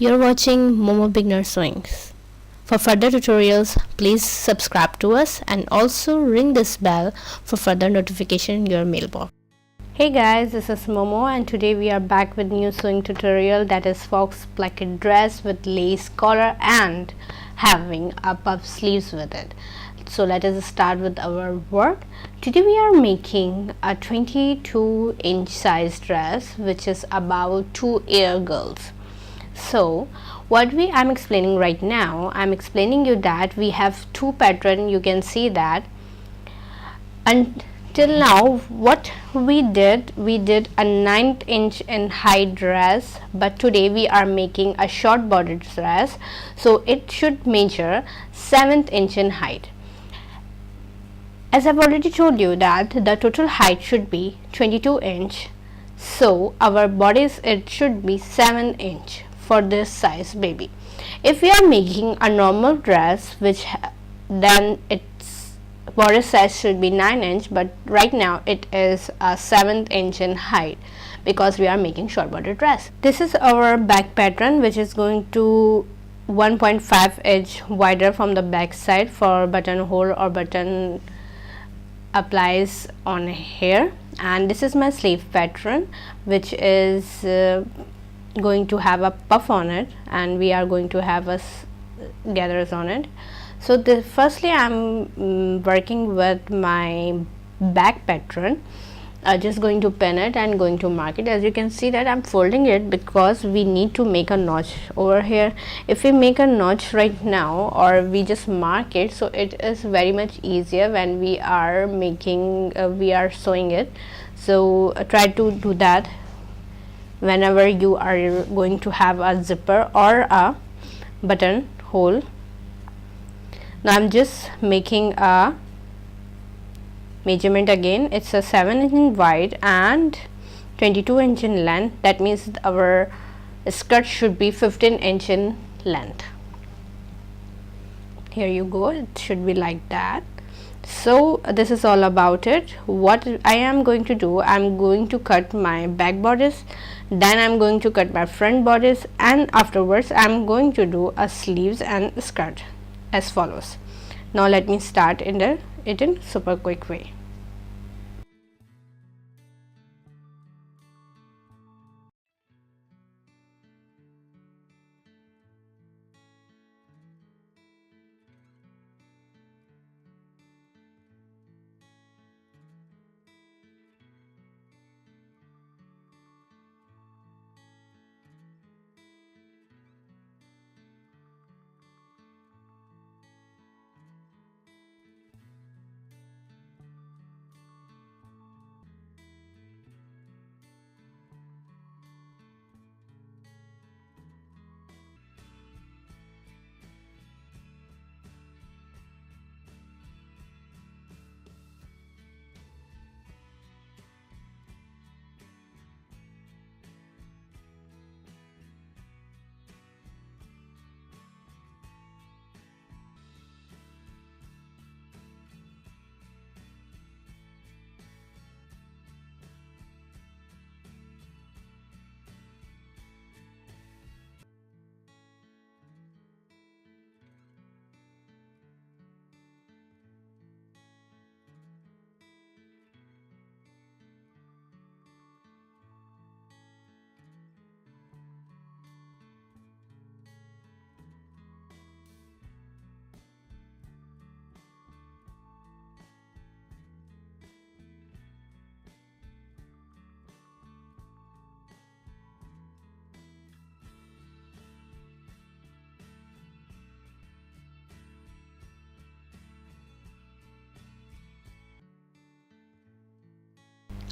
You're watching Momo Beginner Sewing. For further tutorials, please subscribe to us and also ring this bell for further notification in your mailbox. Hey guys, this is Momo and today we are back with new sewing tutorial, that is Faux Placket dress with lace collar and having a puff sleeves with it. So let us start with our work. Today we are making a 22-inch size dress which is about 2 year girls. So what I'm explaining right now, I'm explaining you that we have two pattern. You can see that until now what we did a 9th inch in height dress, but today we are making a short border dress, so it should measure 7th inch in height. As I've already told you that the total height should be 22 inch, so our bodice it should be 7 inch for this size baby. If we are making a normal dress, which then its bodice size should be 9 inch, but right now it is a 7th inch in height because we are making short border dress. This is our back pattern, which is going to 1.5 inch wider from the back side for buttonhole or button applies on here. And this is my sleeve pattern, which is going to have a puff on it and we are going to have a gathers on it. So firstly I'm working with my back pattern, just going to pin it and going to mark it. As you can see that I'm folding it because we need to make a notch over here. If we make a notch right now or we just mark it, so it is very much easier when we are making we are sewing it. So try to do that whenever you are going to have a zipper or a button hole. Now I'm just making a measurement again. It's a 7 inch in wide and 22 inch in length. That means our skirt should be 15 inch in length. Here you go, it should be like that. So this is all about it. What I am going to do, I'm going to cut my back bodice, then I'm going to cut my front bodice, and afterwards I'm going to do a sleeves and skirt as follows. Now let me start in super quick way.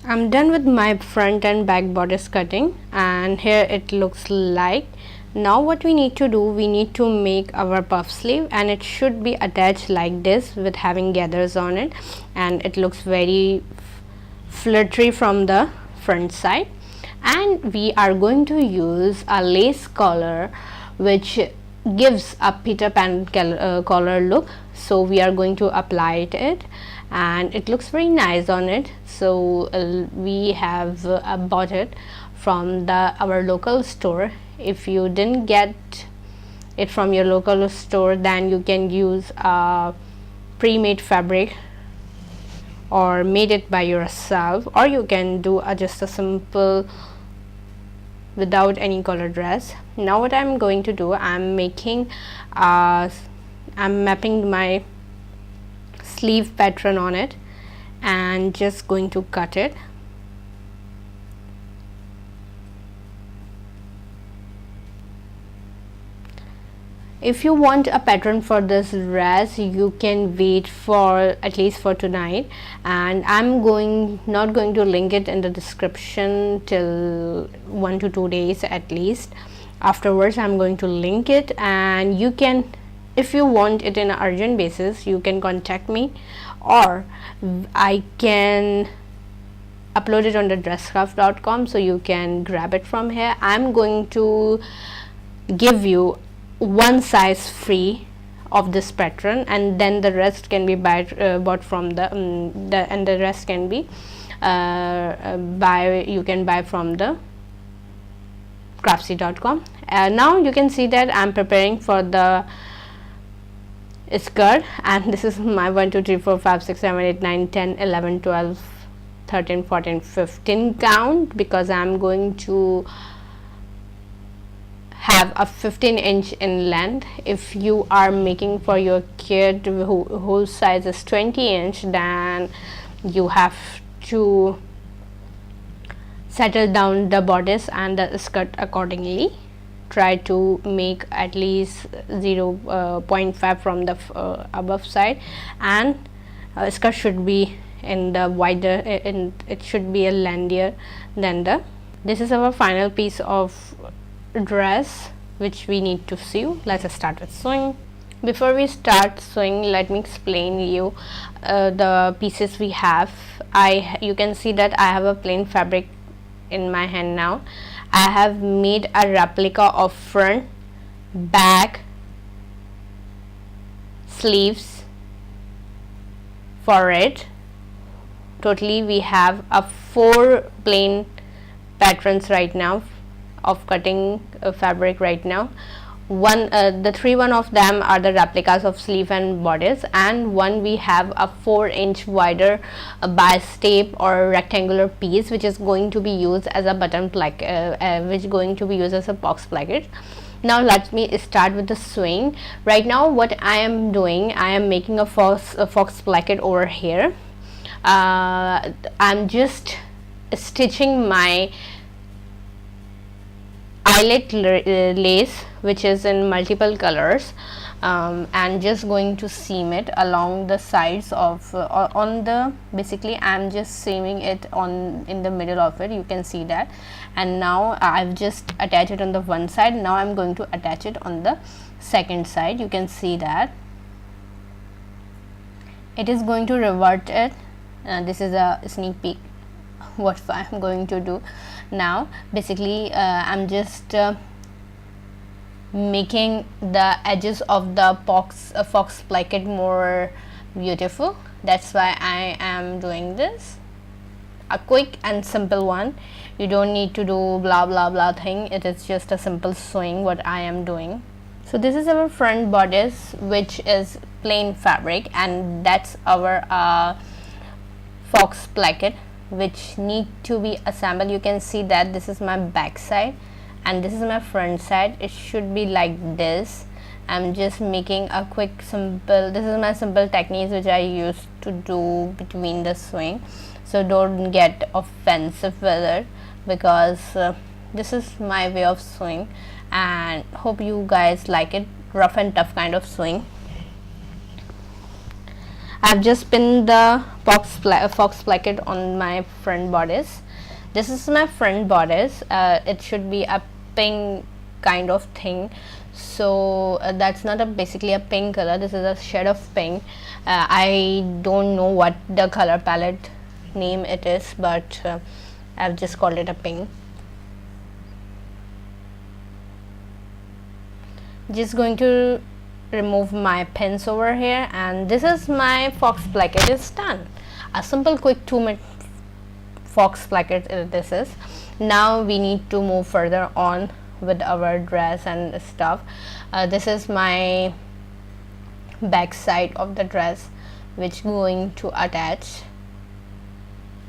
I'm done with my front and back bodice cutting, and here it looks like. Now what we need to do, we need to make our puff sleeve, and it should be attached like this with having gathers on it, and it looks very flirty from the front side. And we are going to use a lace collar which gives a Peter Pan collar look, so we are going to apply it and it looks very nice on it. So we have bought it from our local store. If you didn't get it from your local store, then you can use a pre-made fabric or made it by yourself, or you can do just a simple without any color dress. Now what I'm going to do, I'm mapping my sleeve pattern on it and just going to cut it. If you want a pattern for this dress, you can wait for at least for tonight, and I'm not going to link it in the description till 1 to 2 days at least. Afterwards I'm going to link it, and you can, if you want it in an urgent basis, you can contact me, or I can upload it on the dresscraft.com, so you can grab it from here. I'm going to give you one size free of this pattern, and then the rest can be bought from the rest can be you can buy from the craftsy.com. Now you can see that I'm preparing for the skirt, and this is my 1 2 3 4 5 6 7 8 9 10 11 12 13 14 15 count, because I'm going to have a 15-inch in length. If you are making for your kid whose size is 20-inch, then you have to settle down the bodice and the skirt accordingly. Try to make at least 0.5 from the above side, and skirt should be in the wider, it should be a lengthier than the. This is our final piece of dress which we need to sew. Let's start with sewing. Before we start sewing, let me explain you the pieces we have. You can see that I have a plain fabric in my hand now. I have made a replica of front, back, sleeves for it. Totally we have 4 plain patterns right now of cutting fabric right now. The 3 of them are the replicas of sleeve and bodice, and one we have a 4-inch wider bias tape or rectangular piece, which is going to be used as a button placket, which is going to be used as a box placket. Now let me start with the sewing. Right now what I am doing, I am making a fox placket over here. I'm just stitching my eyelet lace, which is in multiple colors, and just going to seam it along the sides of basically I'm just seaming it in the middle of it. You can see that, and now I've just attached it on the one side. Now I'm going to attach it on the second side. You can see that it is going to revert it. This is a sneak peek what I'm going to do now. Basically I'm just making the edges of the fox placket more beautiful. That's why I am doing this. A quick and simple one. You don't need to do blah blah blah thing. It is just a simple sewing what I am doing. So this is our front bodice, which is plain fabric, and that's our fox placket, which need to be assembled. You can see that this is my back side and this is my front side. It should be like this. I'm just making a quick simple, this is my simple techniques which I used to do between the sewing, so don't get offensive with it, because this is my way of sewing, and hope you guys like it. Rough and tough kind of sewing. I've just pinned the fox placket on my front bodice. This is my front bodice. It should be a pink kind of thing, so that's not basically a pink color. This is a shade of pink. I don't know what the color palette name it is, but I've just called it a pink. Just going to remove my pins over here, and this is my fox placket is done. A simple quick 2-minute Faux Placket this is. Now we need to move further on with our dress and stuff. This is my back side of the dress which going to attach.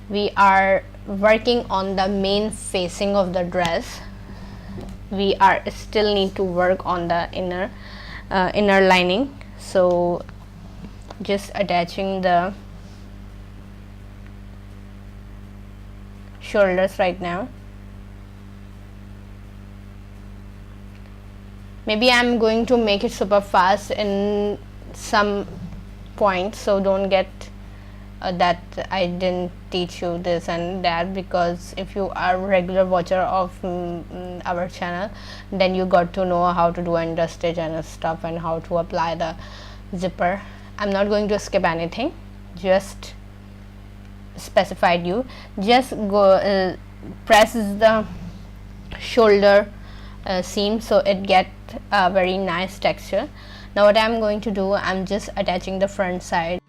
We are working on the main facing of the dress. We are still need to work on the inner lining, so just attaching the shoulders right now. Maybe I'm going to make it super fast in some points, so don't get that I didn't teach you this and that, because if you are a regular watcher of our channel, then you got to know how to do under stitch and stuff and how to apply the zipper. I'm not going to skip anything, just specified you. Just go press the shoulder seam so it get a very nice texture. Now what I'm going to do, I'm just attaching the front side.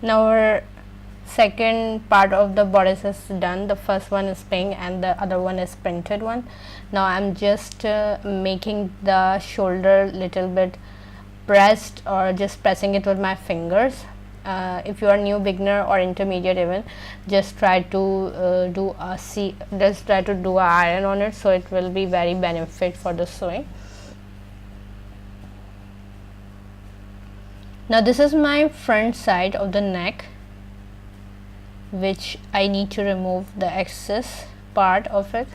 Now our second part of the bodice is done. The first one is pink and the other one is printed one. Now I'm just making the shoulder little bit pressed, or just pressing it with my fingers. If you are new beginner or intermediate even, just try to do a iron on it, so it will be very benefit for the sewing. Now this is my front side of the neck, which I need to remove the excess part of it.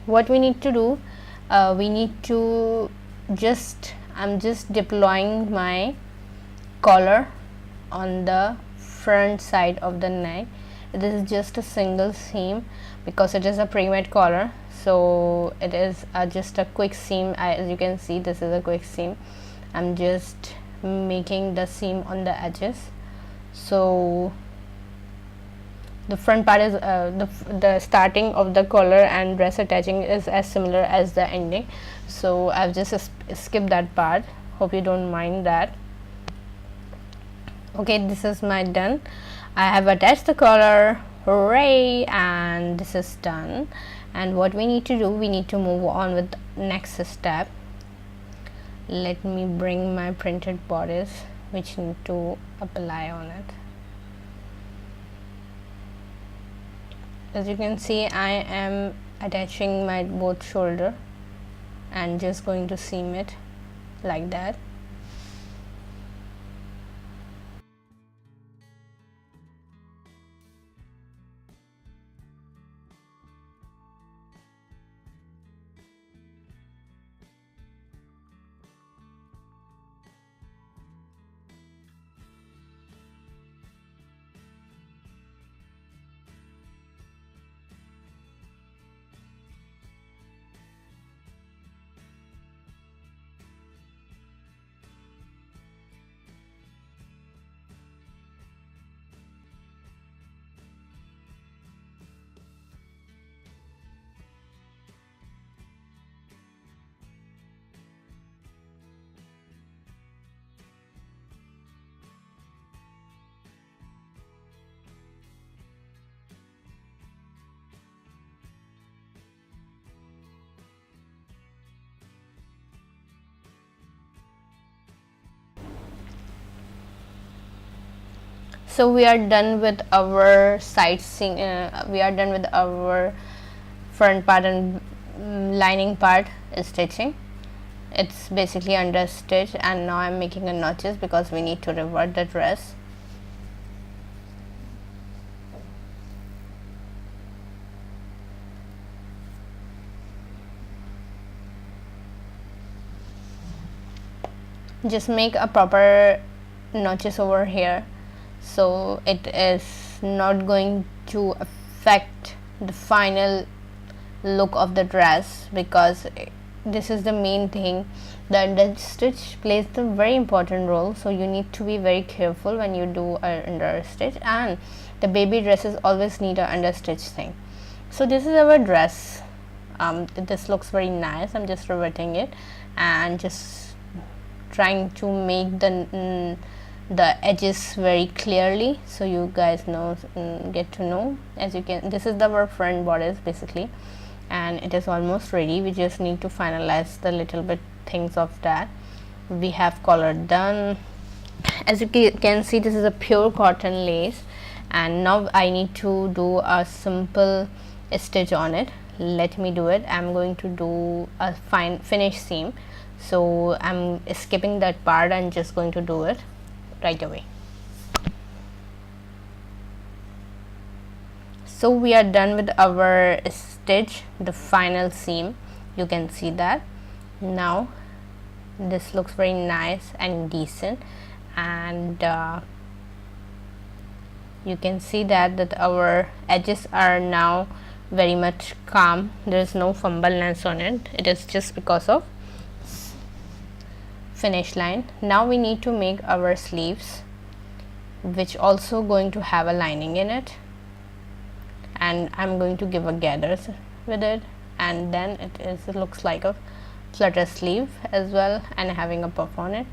What we need to do, we need to I'm just deploying my collar on the front side of the neck. This is just a single seam because it is a pre-made collar, so it is just a quick seam. As you can see, this is a quick seam. I'm just making the seam on the edges, so the front part is the starting of the collar and dress attaching is as similar as the ending, so I've just skipped that part. Hope you don't mind that. Okay, this is my done. I have attached the collar, hooray, and this is done. And what we need to do, we need to move on with next step. Let me bring my printed bodice, which need to apply on it. As you can see, I am attaching my both shoulder and just going to seam it like that. So we are done with our side seam, we are done with our front part and lining part stitching. It's basically under stitch, and now I'm making a notches because we need to revert the dress. Just make a proper notches over here, so it is not going to affect the final look of the dress, because this is the main thing. The under stitch plays the very important role, so you need to be very careful when you do a under stitch, and the baby dresses always need a under stitch thing. So this is our dress. This looks very nice. I'm just reverting it and just trying to make the edges very clearly, so you guys know, get to know. As you can, this is our front bodice basically, and it is almost ready. We just need to finalize the little bit things of that. We have collar done. As you can see, this is a pure cotton lace, and now I need to do a simple stitch on it. Let me do it. I'm going to do a fine finish seam, so I'm skipping that part and just going to do it right away. So we are done with our stitch, the final seam. You can see that now this looks very nice and decent, and you can see that our edges are now very much calm. There is no fumbleness on it. It is just because of finish line. Now we need to make our sleeves, which also going to have a lining in it, and I'm going to give a gathers with it, and then it looks like a flutter sleeve as well, and having a puff on it.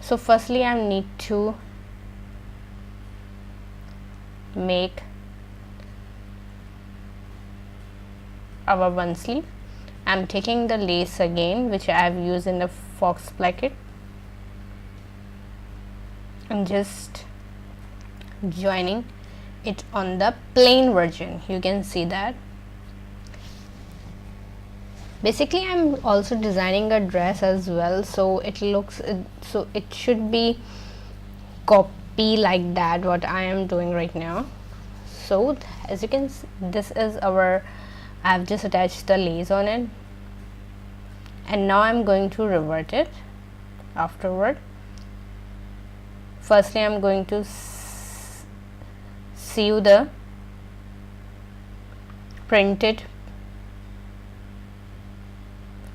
So firstly I need to make our one sleeve. I'm taking the lace again, which I have used in the Faux Placket, and just joining it on the plain version. You can see that. Basically I'm also designing a dress as well, so it looks, so it should be copy like that what I am doing right now. So as you can see, this is our, I have just attached the lace on it, and now I'm going to revert it afterward. Firstly I'm going to sew the printed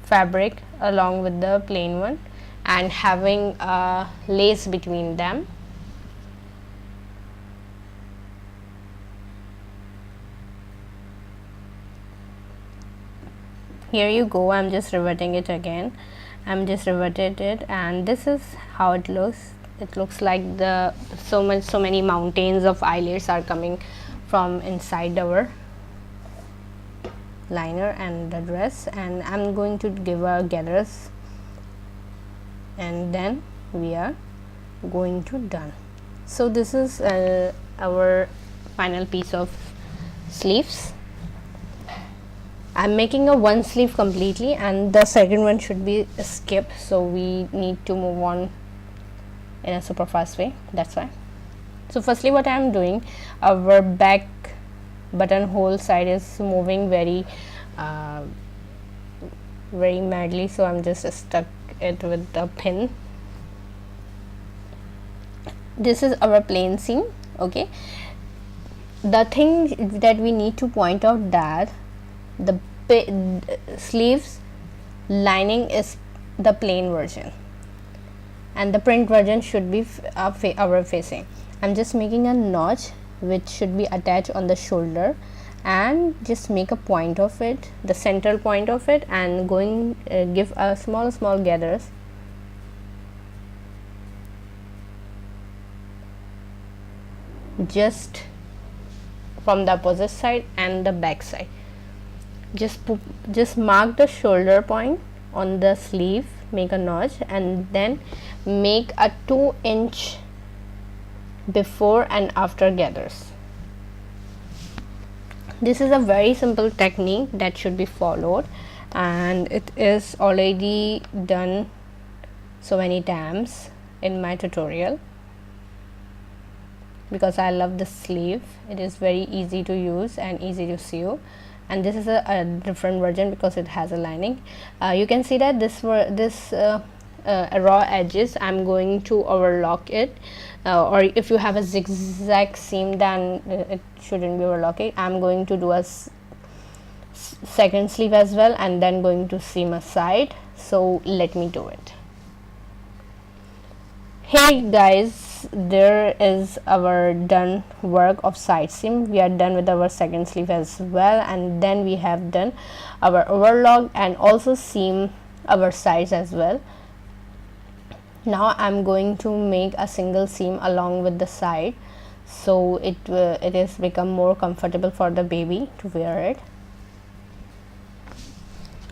fabric along with the plain one, and having a lace between them. Here you go. I'm just reverting it again. I'm just reverted it, and this is how it looks. It looks like the so many mountains of eyelets are coming from inside our liner and the dress, and I'm going to give a gathers, and then we are going to done. So this is our final piece of sleeves. I'm making a one sleeve completely, and the second one should be skipped, so we need to move on in a super fast way. That's why. So firstly what I am doing, our back buttonhole side is moving very madly, so I'm just stuck it with the pin. This is our plain seam. Okay, the thing that we need to point out that the sleeves lining is the plain version, and the print version should be our facing. I'm just making a notch which should be attached on the shoulder, and just make a point of it, the central point of it, and going give a small gathers. Just from the opposite side and the back side. Just mark the shoulder point on the sleeve, make a notch, and then make a 2-inch before and after gathers. This is a very simple technique that should be followed, and it is already done so many times in my tutorial, because I love the sleeve. It is very easy to use and easy to sew, and this is a different version because it has a lining. You can see that this raw edges, I'm going to overlock it, or if you have a zigzag seam, then it shouldn't be overlocking. I'm going to do a second sleeve as well, and then going to seam a side. So let me do it. Hey guys, there is our done work of side seam. We are done with our second sleeve as well, and then we have done our overlock and also seam our sides as well. Now I'm going to make a single seam along with the side, so it is become more comfortable for the baby to wear it.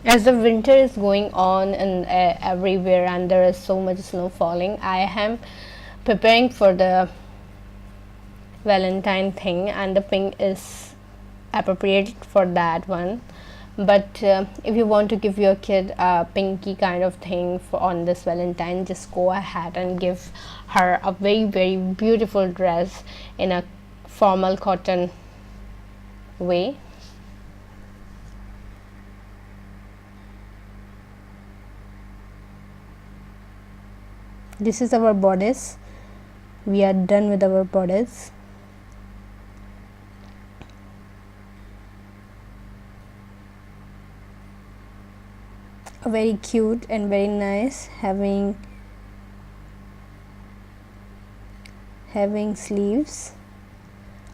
As the winter is going on and everywhere, and there is so much snow falling, I am preparing for the Valentine thing, and the pink is appropriate for that one. But if you want to give your kid a pinky kind of thing on this Valentine, just go ahead and give her a very beautiful dress in a formal cotton way. This is our bodice. We are done with our bodice. Very cute and very nice, having sleeves,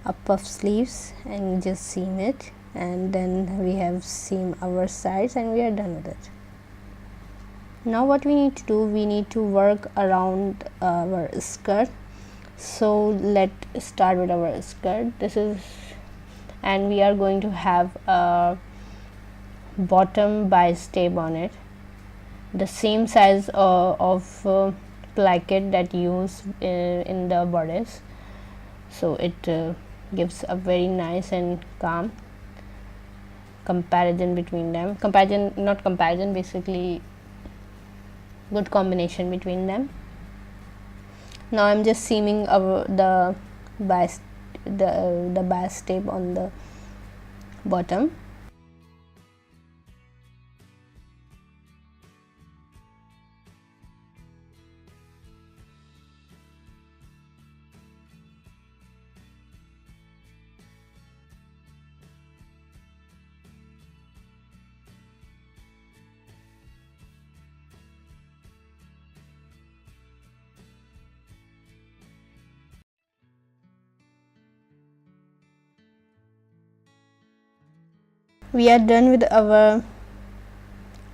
a puff sleeves, and just seam it, and then we have seam our sides, and we are done with it. Now what we need to do, we need to work around our skirt. So let's start with our skirt. And we are going to have a bottom bicep on it, the same size of placket that used in the bodice. So it gives a very nice and calm comparison between them. Basically good combination between them. Now I'm just seaming the bicep on the bottom. We are done with our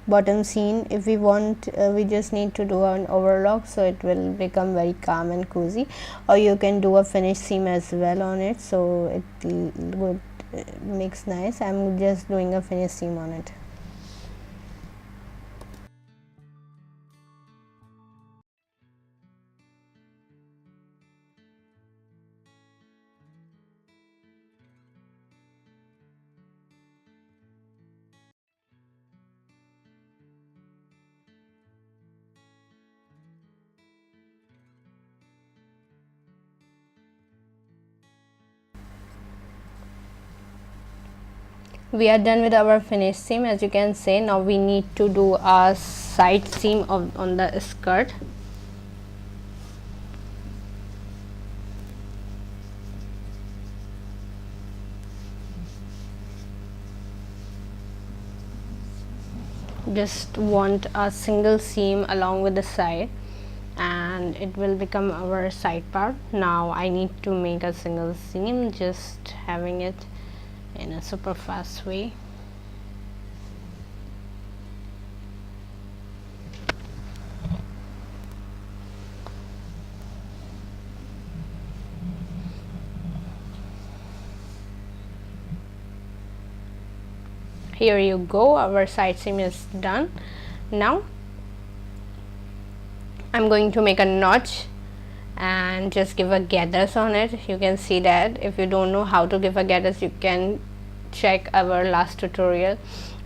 bottom seam. If we want, we just need to do an overlock, so it will become very calm and cozy, or you can do a finished seam as well on it, so it would makes nice. I'm just doing a finished seam on it. We are done with our finished seam, as you can see. Now we need to do a side seam on the skirt. Just want a single seam along with the side, and it will become our side part. Now I need to make a single seam, just having it in a super fast way. Here you go, our side seam is done. Now I'm going to make a notch and just give a gathers on it. You can see that. If you don't know how to give a gathers, you can check our last to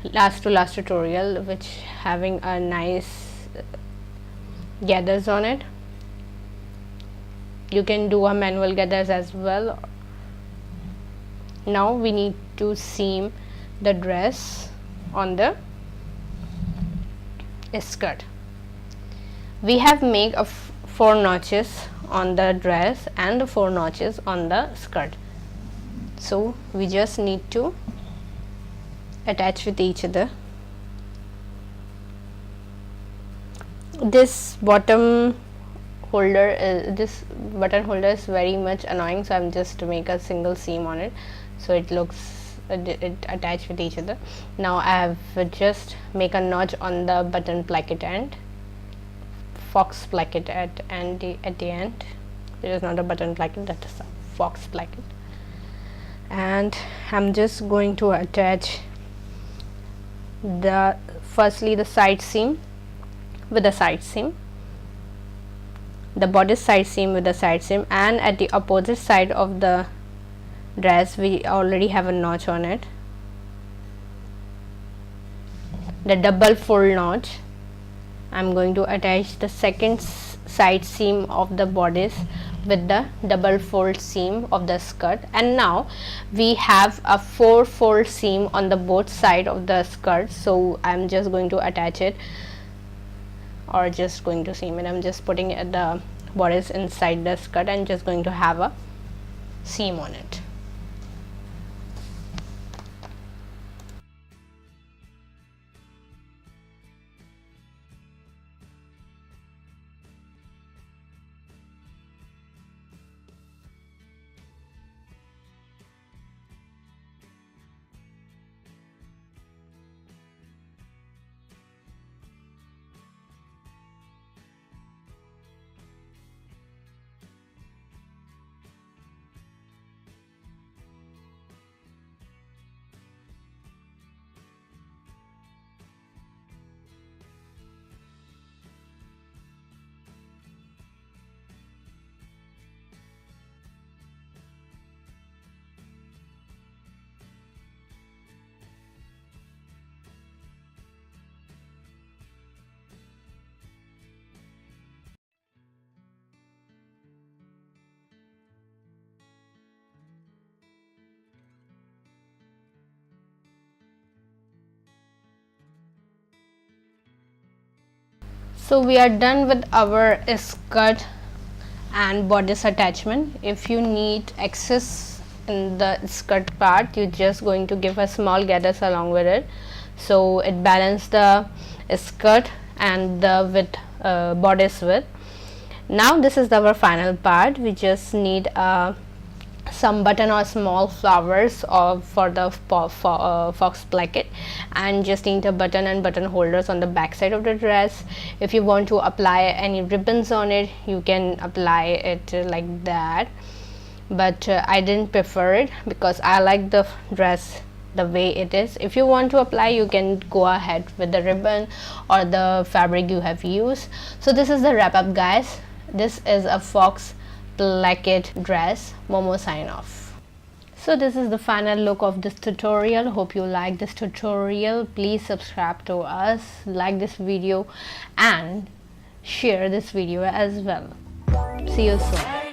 last tutorial, which having a nice gathers on it. You can do a manual gathers as well. Now we need to seam the dress on the skirt. We have made 4 notches on the dress and 4 notches on the skirt, so we just need to attach with each other. This bottom holder this button holder is very much annoying, so I'm just to make a single seam on it so it looks it attached with each other. Now I have just make a notch on the button placket end, fox placket at the end. It is not a button placket, that is a fox placket. And I'm just going to attach firstly the side seam with the side seam, the bodice side seam with the side seam, and at the opposite side of the dress we already have a notch on it, the double fold notch. I'm going to attach the second side seam of the bodice with the double fold seam of the skirt, and now we have a 4-fold seam on the both side of the skirt. So I'm just going to attach it, or just going to seam it. I'm just putting the bodice inside the skirt and just going to have a seam on it. So we are done with our skirt and bodice attachment. If you need excess in the skirt part, you're just going to give a small gathers along with it, so it balances the skirt and the width, bodice width. Now this is our final part. We just need some button or small flowers for the fox placket, and just need a button and button holders on the back side of the dress. If you want to apply any ribbons on it, you can apply it like that, but I didn't prefer it because I like the dress the way it is. If you want to apply, you can go ahead with the ribbon or the fabric you have used. So this is the wrap up, guys. This is a fox placket dress. Momo sign off. So this is the final look of this tutorial. Hope you like this tutorial. Please subscribe to us, like this video and share this video as well. See you soon.